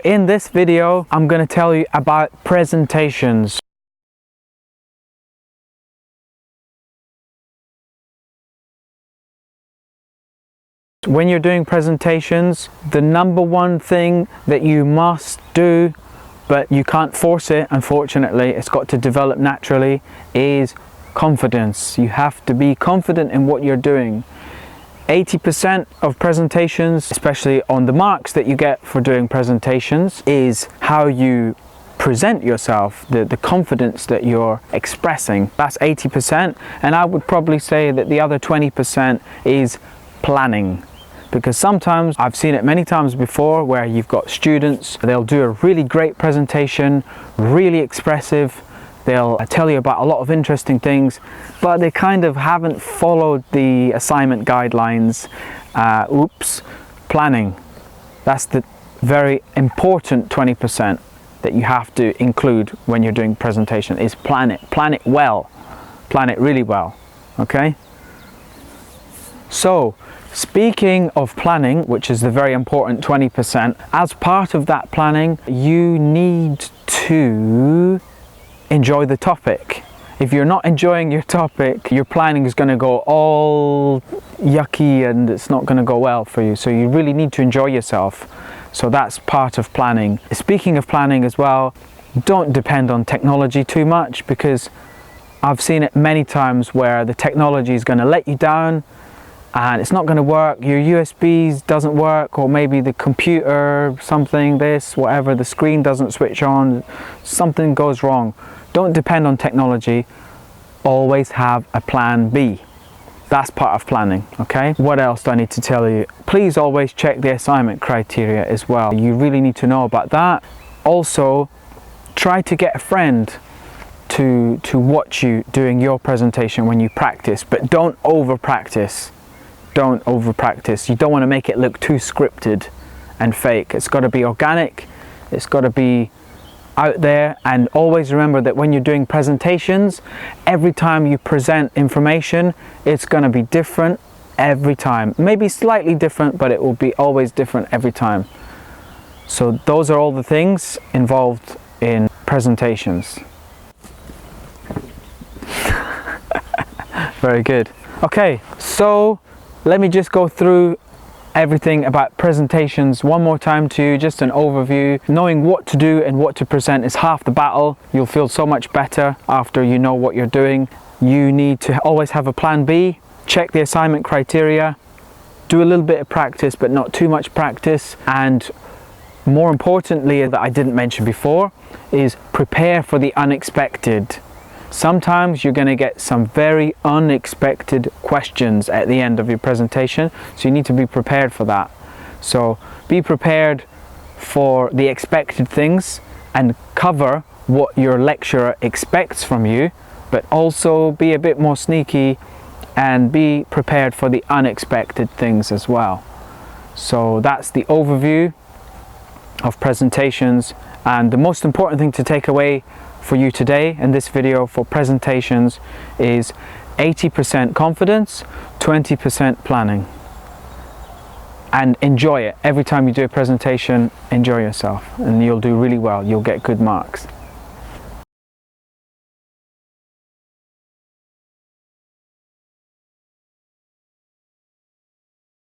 In this video, I'm going to tell you about presentations. When you're doing presentations, the number one thing that you must do, but you can't force it, unfortunately, it's got to develop naturally, is confidence. You have to be confident in what you're doing. 80% of presentations, especially on the marks that you get for doing presentations, is how you present yourself, the confidence that you're expressing. That's 80%, and I would probably say that the other 20% is planning. Because sometimes, I've seen it many times before, where you've got students, they'll do a really great presentation, really expressive, they'll tell you about a lot of interesting things, but they kind of haven't followed the assignment guidelines. Planning. That's the very important 20% that you have to include when you're doing presentation, is plan it. Plan it well. Plan it really well, okay? So, speaking of planning, which is the very important 20%, as part of that planning, you need to enjoy the topic. If you're not enjoying your topic, your planning is going to go all yucky and it's not going to go well for you. So you really need to enjoy yourself. So that's part of planning. Speaking of planning as well, don't depend on technology too much, because I've seen it many times where the technology is going to let you down and it's not going to work. Your USBs doesn't work, or maybe the computer, something, whatever, the screen doesn't switch on, something goes wrong. Don't depend on technology. Always have a plan B. That's part of planning, okay? What else do I need to tell you? Please always check the assignment criteria as well. You really need to know about that. Also, try to get a friend to watch you doing your presentation when you practice, but don't over practice. Don't over practice. You don't want to make it look too scripted and fake. It's got to be organic. It's got to be out there. And always remember that when you're doing presentations, every time you present information, it's going to be different every time. Maybe slightly different, but it will be always different every time. So those are all the things involved in presentations. Very good. Okay, so let me just go through everything about presentations one more time to you, just an overview. Knowing what to do and what to present is half the battle. You'll feel so much better after you know what you're doing. You need to always have a plan B. Check the assignment criteria. Do a little bit of practice, but not too much practice. And more importantly, that I didn't mention before, is prepare for the unexpected. Sometimes you're going to get some very unexpected questions at the end of your presentation, so you need to be prepared for that. So be prepared for the expected things and cover what your lecturer expects from you, but also be a bit more sneaky and be prepared for the unexpected things as well. So that's the overview of presentations, and the most important thing to take away for you today in this video for presentations is 80% confidence, 20% planning. And enjoy it. Every time you do a presentation, enjoy yourself and you'll do really well. You'll get good marks.